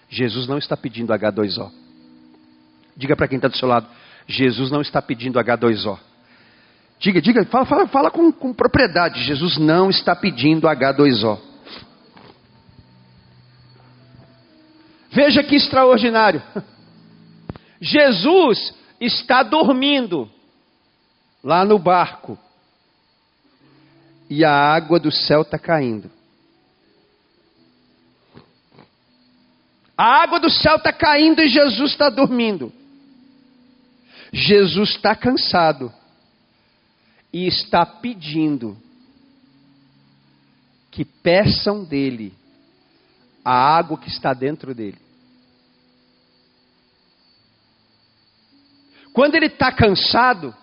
Jesus não está pedindo H2O. Diga para quem está do seu lado: Jesus não está pedindo H2O. Diga, fala com propriedade. Jesus não está pedindo H2O. Veja que extraordinário. Jesus está dormindo lá no barco. E a água do céu está caindo. A água do céu está caindo e Jesus está dormindo. Jesus está cansado. E está pedindo que peçam dele a água que está dentro dele. Quando ele está cansado,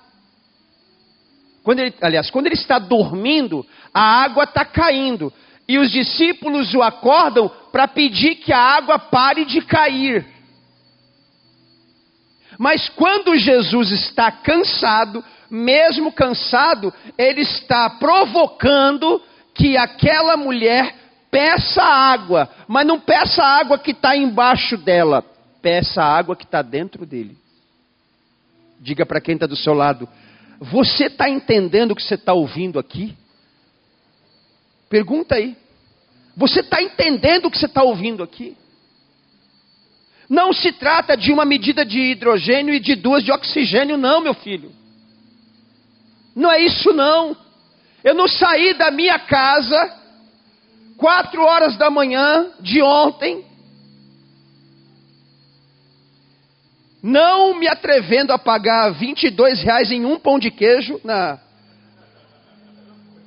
quando ele está dormindo, a água está caindo. E os discípulos o acordam para pedir que a água pare de cair. Mas quando Jesus está cansado, mesmo cansado, ele está provocando que aquela mulher peça água. Mas não peça a água que está embaixo dela, peça a água que está dentro dele. Diga para quem está do seu lado: você está entendendo o que você está ouvindo aqui? Pergunta aí. Você está entendendo o que você está ouvindo aqui? Não se trata de uma medida de hidrogênio e de 2 de oxigênio, não, meu filho. Não é isso, não. Eu não saí da minha casa 4 horas da manhã de ontem, não me atrevendo a pagar R$22 em um pão de queijo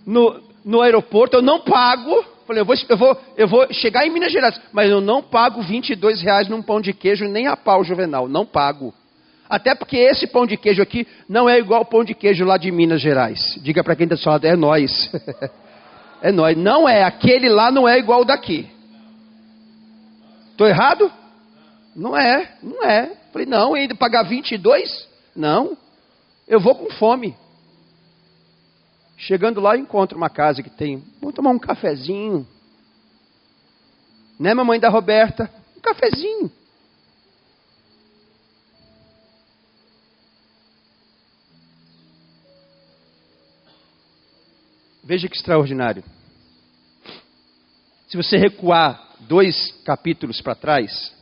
no aeroporto. Eu não pago. Falei, eu vou chegar em Minas Gerais, mas eu não pago R$22 num pão de queijo, nem a pau, Juvenal. Não pago. Até porque esse pão de queijo aqui não é igual ao pão de queijo lá de Minas Gerais. Diga para quem está do seu lado, é nós. É nós. Não é, aquele lá não é igual ao daqui. Estou errado? Não é. Falei, não, ainda pagar 22? Não, eu vou com fome. Chegando lá, eu encontro uma casa que tem, vamos tomar um cafezinho. Né, mamãe da Roberta? Um cafezinho. Veja que extraordinário. Se você recuar 2 capítulos para trás,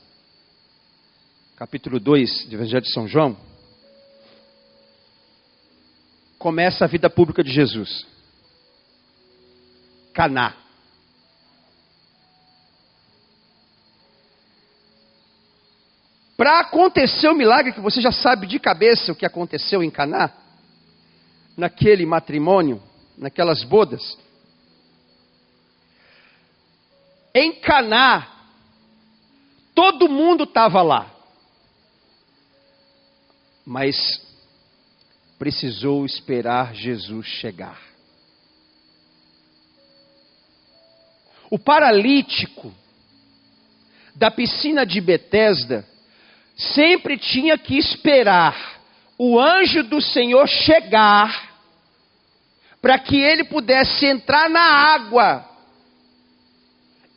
capítulo 2 do Evangelho de São João, começa a vida pública de Jesus. Caná. Para acontecer o milagre, que você já sabe de cabeça o que aconteceu em Caná, naquele matrimônio, naquelas bodas. Em Caná, todo mundo estava lá. Mas precisou esperar Jesus chegar. O paralítico da piscina de Betesda sempre tinha que esperar o anjo do Senhor chegar para que ele pudesse entrar na água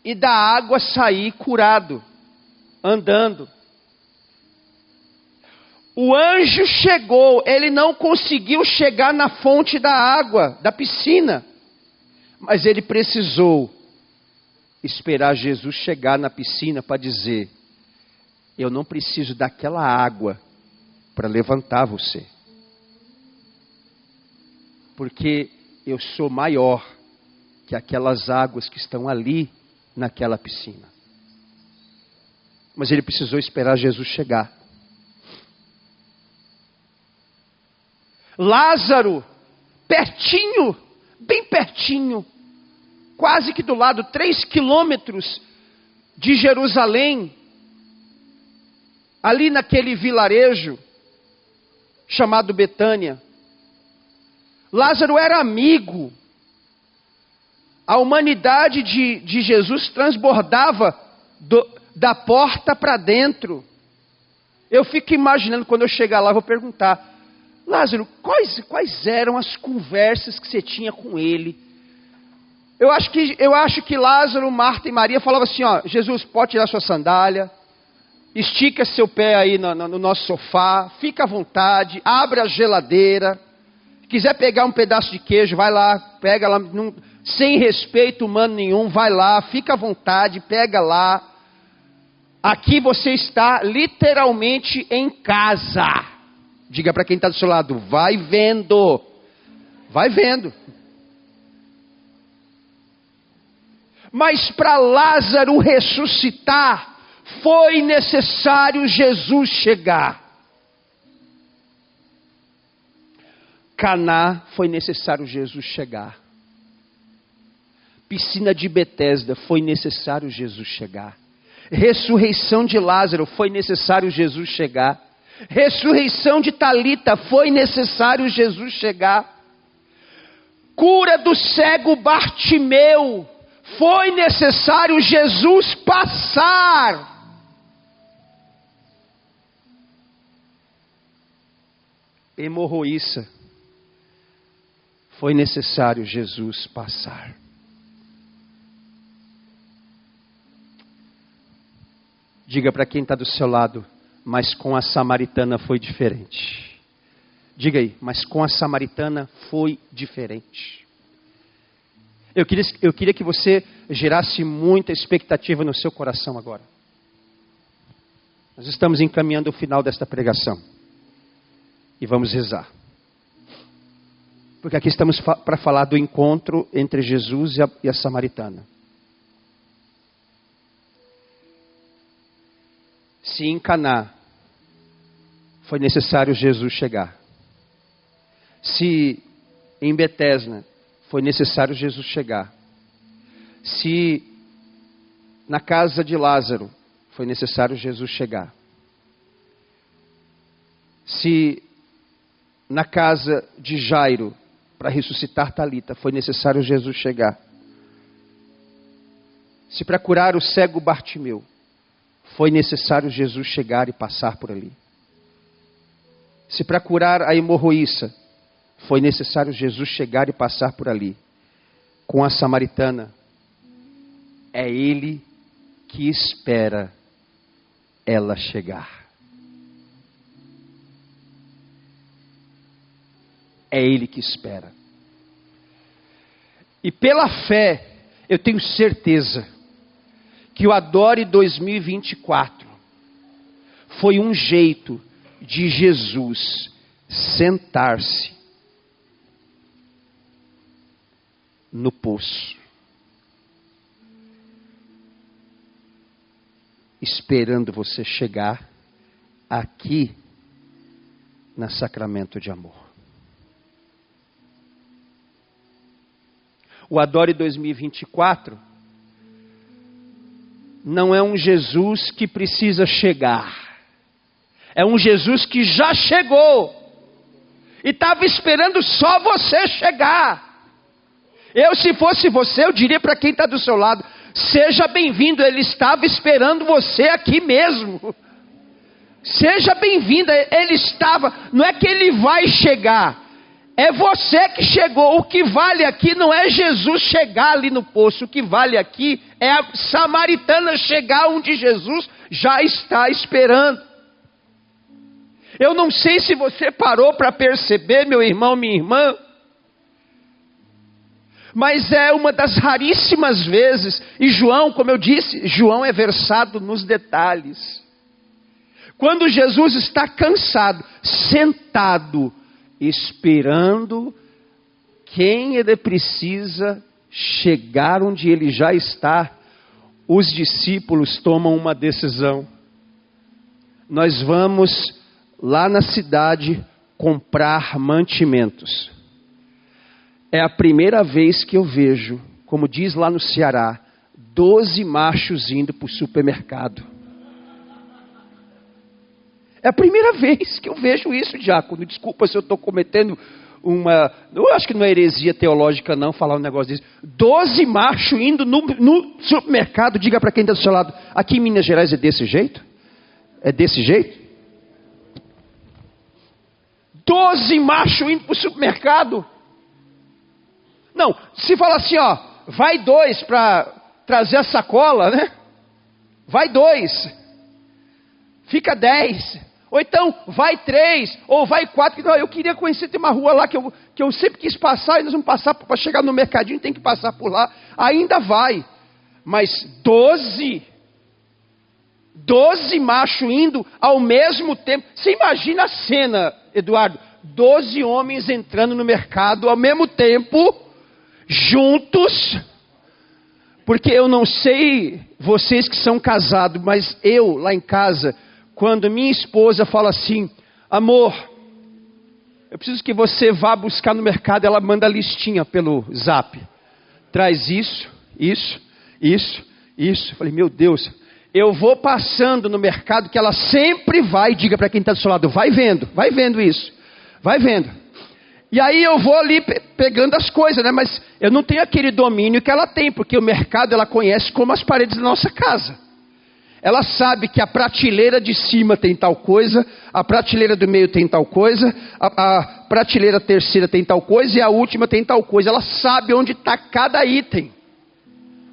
e da água sair curado, andando. O anjo chegou, ele não conseguiu chegar na fonte da água, da piscina, mas ele precisou esperar Jesus chegar na piscina para dizer: eu não preciso daquela água para levantar você, porque eu sou maior que aquelas águas que estão ali naquela piscina. Mas ele precisou esperar Jesus chegar. Lázaro, pertinho, bem pertinho, quase que do lado, 3 quilômetros de Jerusalém, ali naquele vilarejo chamado Betânia. Lázaro era amigo. A humanidade de Jesus transbordava da porta para dentro. Eu fico imaginando, quando eu chegar lá, eu vou perguntar: Lázaro, quais eram as conversas que você tinha com ele? Eu acho que Lázaro, Marta e Maria falavam assim: ó, Jesus, pode tirar sua sandália, estica seu pé aí no nosso sofá, fica à vontade, abre a geladeira, quiser pegar um pedaço de queijo, vai lá, pega lá, sem respeito humano nenhum, vai lá, fica à vontade, pega lá. Aqui você está literalmente em casa. Diga para quem está do seu lado: vai vendo. Vai vendo. Mas para Lázaro ressuscitar, foi necessário Jesus chegar. Caná, foi necessário Jesus chegar. Piscina de Betesda, foi necessário Jesus chegar. Ressurreição de Lázaro, foi necessário Jesus chegar. Ressurreição de Talita, foi necessário Jesus chegar. Cura do cego Bartimeu, foi necessário Jesus passar. Hemorroíça, foi necessário Jesus passar. Diga para quem está do seu lado, mas com a samaritana foi diferente. Diga aí, mas com a samaritana foi diferente. Eu queria que você gerasse muita expectativa no seu coração agora. Nós estamos encaminhando o final desta pregação. E vamos rezar. Porque aqui estamos para falar do encontro entre Jesus e a samaritana. Se em Caná foi necessário Jesus chegar. Se em Betesda foi necessário Jesus chegar. Se na casa de Lázaro foi necessário Jesus chegar. Se na casa de Jairo, para ressuscitar Talita, foi necessário Jesus chegar. Se para curar o cego Bartimeu, foi necessário Jesus chegar e passar por ali. Se para curar a hemorroíça, foi necessário Jesus chegar e passar por ali. Com a samaritana, é Ele que espera ela chegar. É Ele que espera. E pela fé, eu tenho certeza que o Adore 2024 foi um jeito de Jesus sentar-se no poço, esperando você chegar aqui na Sacramento de Amor. O Adore 2024 não é um Jesus que precisa chegar. É um Jesus que já chegou. E estava esperando só você chegar. Eu, se fosse você, eu diria para quem está do seu lado, seja bem-vindo, Ele estava esperando você aqui mesmo. Seja bem-vindo, Ele estava, não é que Ele vai chegar. É você que chegou. O que vale aqui não é Jesus chegar ali no poço. O que vale aqui é a samaritana chegar onde Jesus já está esperando. Eu não sei se você parou para perceber, meu irmão, minha irmã, mas é uma das raríssimas vezes, e João, como eu disse, João é versado nos detalhes. Quando Jesus está cansado, sentado, esperando quem ele precisa chegar onde ele já está, os discípulos tomam uma decisão. Nós vamos lá na cidade comprar mantimentos. É a primeira vez que eu vejo, como diz lá no Ceará, 12 machos indo para o supermercado. É a primeira vez que eu vejo isso, diácono. Desculpa se eu estou cometendo uma... Eu acho que não é heresia teológica não falar um negócio desse. 12 machos indo no supermercado. Diga para quem está do seu lado. Aqui em Minas Gerais é desse jeito? É desse jeito? 12 machos indo para o supermercado. Não, se fala assim, ó, vai 2 para trazer a sacola, né? Vai 2. Fica 10. Ou então, vai 3, ou vai 4. Não, eu queria conhecer, tem uma rua lá que eu sempre quis passar, e nós vamos passar, para chegar no mercadinho, tem que passar por lá. Ainda vai. Mas 12 machos indo ao mesmo tempo. Você imagina a cena, Eduardo? 12 homens entrando no mercado ao mesmo tempo, juntos. Porque eu não sei vocês que são casados, mas eu lá em casa, quando minha esposa fala assim, amor, eu preciso que você vá buscar no mercado, ela manda a listinha pelo zap. Traz isso. Eu falei, meu Deus, eu vou passando no mercado que ela sempre vai, diga para quem está do seu lado, vai vendo isso, vai vendo. E aí eu vou ali pegando as coisas, né? Mas eu não tenho aquele domínio que ela tem, porque o mercado ela conhece como as paredes da nossa casa. Ela sabe que a prateleira de cima tem tal coisa, a prateleira do meio tem tal coisa, a prateleira terceira tem tal coisa e a última tem tal coisa. Ela sabe onde está cada item.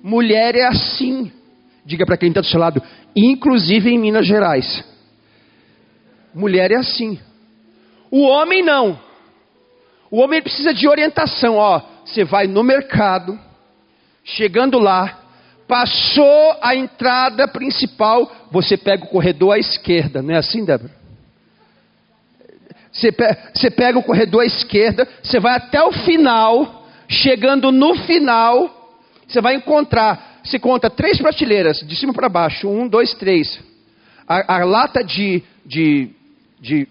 Mulher é assim. Diga para quem está do seu lado, inclusive em Minas Gerais. Mulher é assim. O homem não. O homem precisa de orientação. Ó, você vai no mercado, chegando lá, passou a entrada principal, você pega o corredor à esquerda. Não é assim, Débora? Você pega o corredor à esquerda, você vai até o final, chegando no final, você vai encontrar, você conta 3 prateleiras, de cima para baixo, 1, 2, 3. A lata de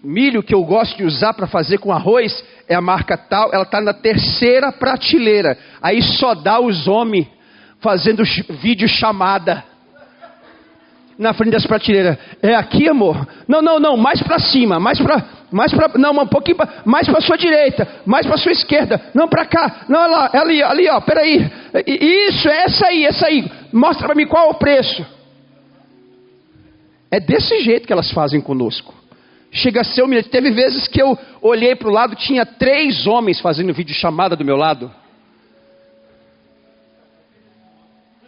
milho que eu gosto de usar para fazer com arroz, é a marca tal, ela está na 3ª prateleira. Aí só dá os homens fazendo vídeo chamada na frente das prateleiras. É aqui, amor? Não, mais para cima, não, um pouquinho, mais para sua direita, mais para sua esquerda, não para cá, não, ali, ó, peraí, isso, é essa aí, mostra para mim qual é o preço. É desse jeito que elas fazem conosco. Chega a ser humilhante. Teve vezes que eu olhei para o lado, tinha 3 homens fazendo vídeo chamada do meu lado.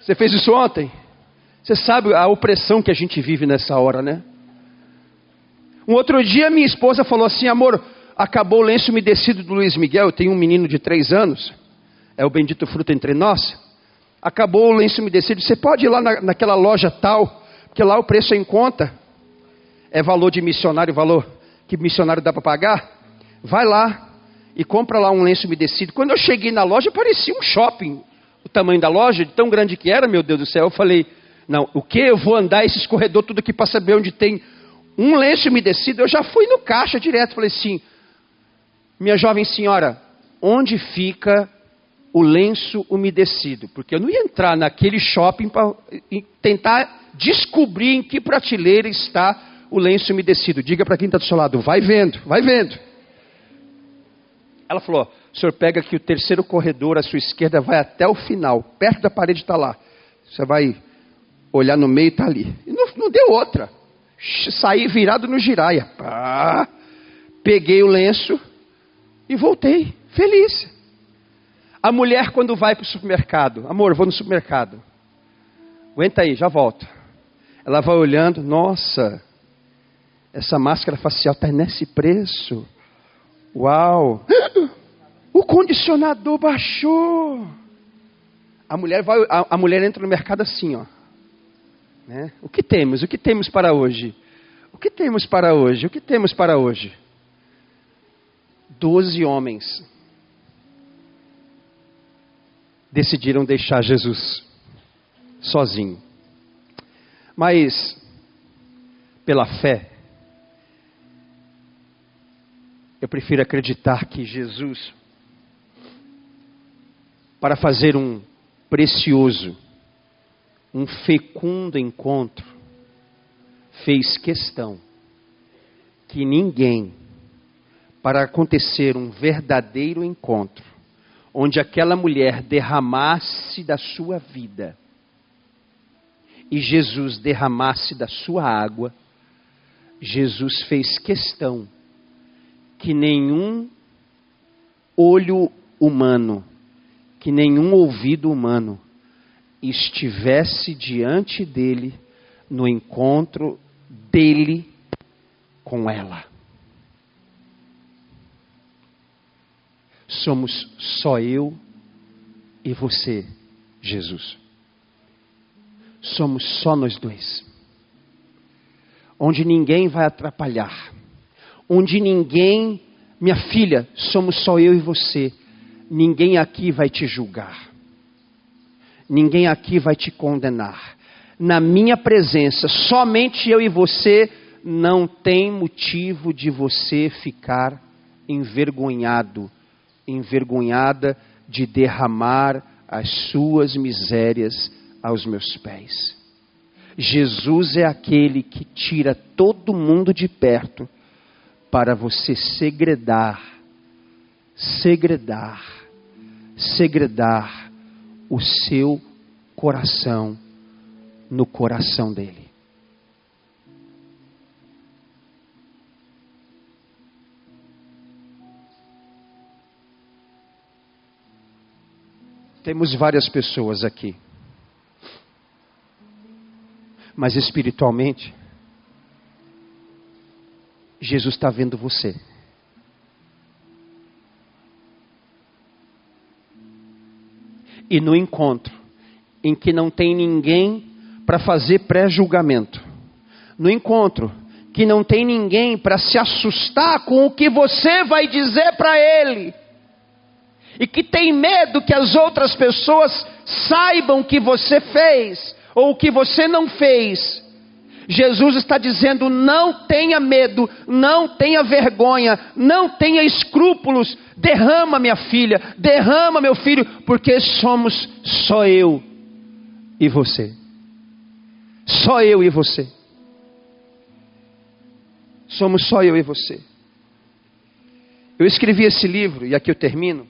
Você fez isso ontem? Você sabe a opressão que a gente vive nessa hora, né? Um outro dia minha esposa falou assim, amor, acabou o lenço umedecido do Luiz Miguel, eu tenho um menino de 3 anos, é o bendito fruto entre nós, acabou o lenço umedecido, você pode ir lá naquela loja tal, porque lá o preço é em conta, é valor de missionário, valor que missionário dá para pagar, vai lá e compra lá um lenço umedecido. Quando eu cheguei na loja parecia um shopping, o tamanho da loja, de tão grande que era, meu Deus do céu, eu falei, não, o que? Eu vou andar esses corredores tudo aqui para saber onde tem um lenço umedecido? Eu já fui no caixa direto, falei assim, minha jovem senhora, onde fica o lenço umedecido? Porque eu não ia entrar naquele shopping para tentar descobrir em que prateleira está o lenço umedecido. Diga para quem está do seu lado, vai vendo. Ela falou, o senhor pega aqui o 3º corredor à sua esquerda, vai até o final, perto da parede está lá. Você vai olhar no meio, está ali. E não deu outra. Saí virado no giraia. Peguei o lenço e voltei, feliz. A mulher quando vai para o supermercado, amor, vou no supermercado. Aguenta aí, já volto. Ela vai olhando, nossa, essa máscara facial está nesse preço. Uau! O condicionador baixou. A mulher entra no mercado assim, ó. Né? O que temos para hoje? 12 homens decidiram deixar Jesus sozinho. Mas, pela fé, eu prefiro acreditar que Jesus, para fazer um precioso, um fecundo encontro, fez questão que ninguém, para acontecer um verdadeiro encontro, onde aquela mulher derramasse da sua vida, e Jesus derramasse da sua água, Jesus fez questão que nenhum olho humano, que nenhum ouvido humano estivesse diante dele no encontro dele com ela. Somos só eu e você, Jesus. Somos só nós dois. Onde ninguém vai atrapalhar. Onde ninguém, minha filha, somos só eu e você. Ninguém aqui vai te julgar. Ninguém aqui vai te condenar. Na minha presença, somente eu e você, não tem motivo de você ficar envergonhado, envergonhada de derramar as suas misérias aos meus pés. Jesus é aquele que tira todo mundo de perto para você segredar o seu coração no coração dele. Temos várias pessoas aqui, mas espiritualmente, Jesus está vendo você. E no encontro, em que não tem ninguém para fazer pré-julgamento, no encontro, que não tem ninguém para se assustar com o que você vai dizer para ele, e que tem medo que as outras pessoas saibam o que você fez, ou o que você não fez, Jesus está dizendo: não tenha medo, não tenha vergonha, não tenha escrúpulos, derrama minha filha, derrama meu filho, porque somos só eu e você. Só eu e você. Somos só eu e você. Eu escrevi esse livro, e aqui eu termino.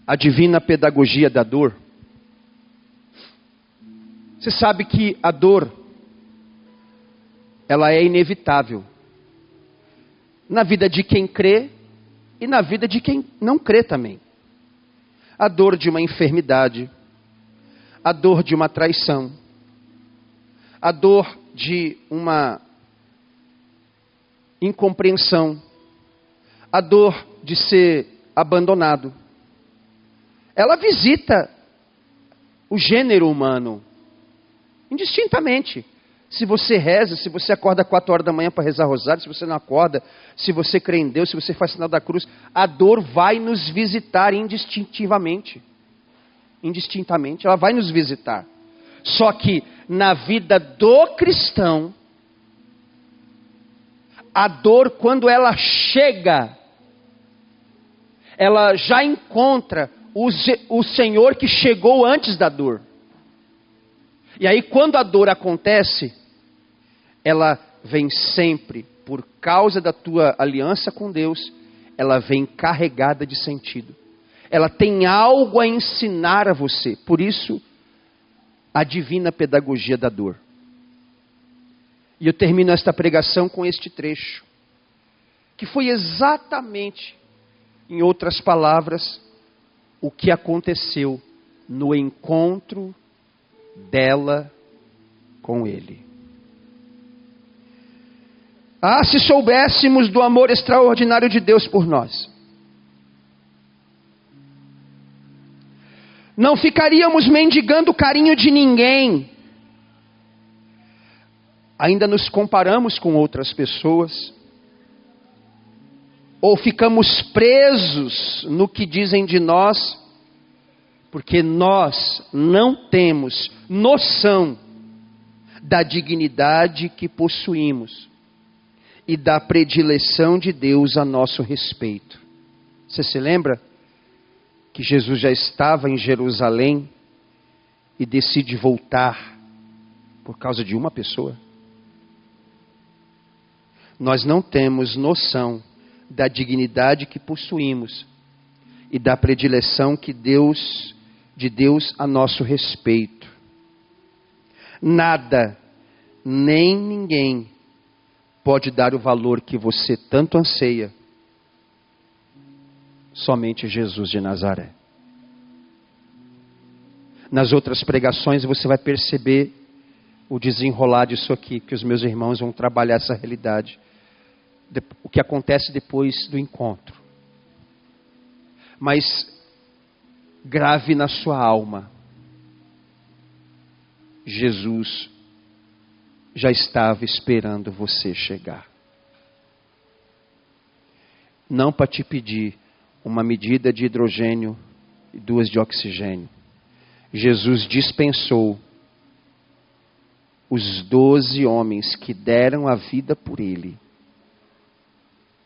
A Divina Pedagogia da Dor. Você sabe que a dor, ela é inevitável. Na vida de quem crê e na vida de quem não crê também. A dor de uma enfermidade, a dor de uma traição, a dor de uma incompreensão, a dor de ser abandonado. Ela visita o gênero humano, indistintamente. Se você reza, se você acorda 4 horas da manhã para rezar rosário, se você não acorda, se você crê em Deus, se você faz sinal da cruz, a dor vai nos visitar indistintamente, ela vai nos visitar. Só que na vida do cristão, a dor, quando ela chega, ela já encontra o Senhor que chegou antes da dor. E aí quando a dor acontece, ela vem sempre, por causa da tua aliança com Deus, ela vem carregada de sentido. Ela tem algo a ensinar a você. Por isso, a divina pedagogia da dor. E eu termino esta pregação com este trecho, que foi exatamente, em outras palavras, o que aconteceu no encontro dela com ele. Ah, se soubéssemos do amor extraordinário de Deus por nós, não ficaríamos mendigando o carinho de ninguém. Ainda nos comparamos com outras pessoas, ou ficamos presos no que dizem de nós, porque nós não temos noção da dignidade que possuímos e da predileção de Deus a nosso respeito. Você se lembra que Jesus já estava em Jerusalém e decide voltar por causa de uma pessoa? Nós não temos noção da dignidade que possuímos e da predileção de Deus a nosso respeito. Nada, nem ninguém pode dar o valor que você tanto anseia. Somente Jesus de Nazaré. Nas outras pregações você vai perceber o desenrolar disso aqui, que os meus irmãos vão trabalhar essa realidade. O que acontece depois do encontro. Mas grave na sua alma, Jesus já estava esperando você chegar. Não para te pedir uma medida de hidrogênio e 2 de oxigênio. Jesus dispensou os 12 homens que deram a vida por ele,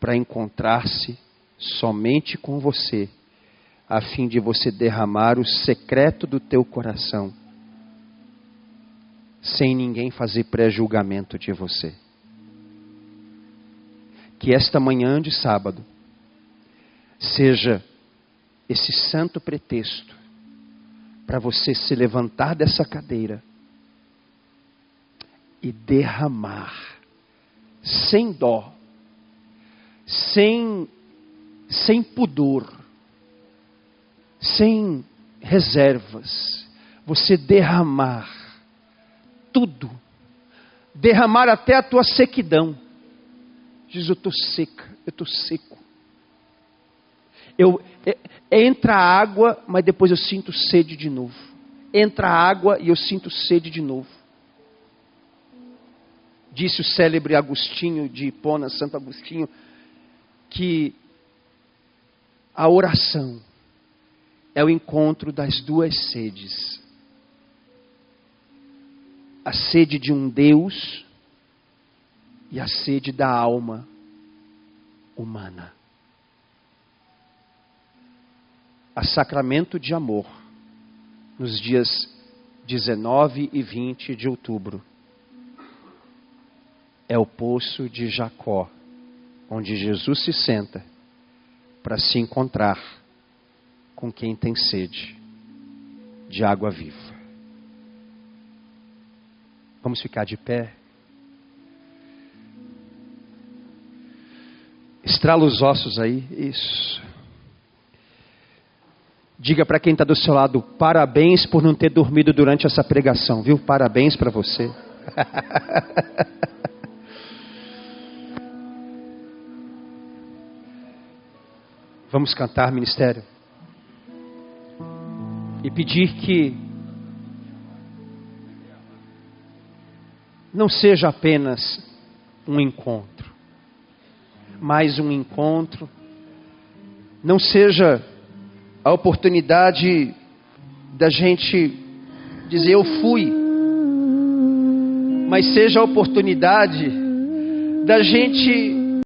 para encontrar-se somente com você, a fim de você derramar o secreto do teu coração sem ninguém fazer pré-julgamento de você. Que esta manhã de sábado seja esse santo pretexto para você se levantar dessa cadeira e derramar, sem dó, sem pudor, sem reservas, você derramar tudo, derramar até a tua sequidão. Jesus, eu estou seca, eu estou seco. Entra a água, mas depois eu sinto sede de novo. Entra a água e eu sinto sede de novo. Disse o célebre Agostinho de Hipona, Santo Agostinho, que a oração é o encontro das duas sedes. A sede de um Deus e a sede da alma humana. A sacramento de amor, nos dias 19 e 20 de outubro, é o poço de Jacó, onde Jesus se senta para se encontrar com quem tem sede de água viva. Vamos ficar de pé? Estrala os ossos aí, isso. Diga para quem está do seu lado, parabéns por não ter dormido durante essa pregação, viu? Parabéns para você. Vamos cantar, ministério. E pedir que não seja apenas um encontro, mais um encontro. Não seja a oportunidade da gente dizer eu fui, mas seja a oportunidade da gente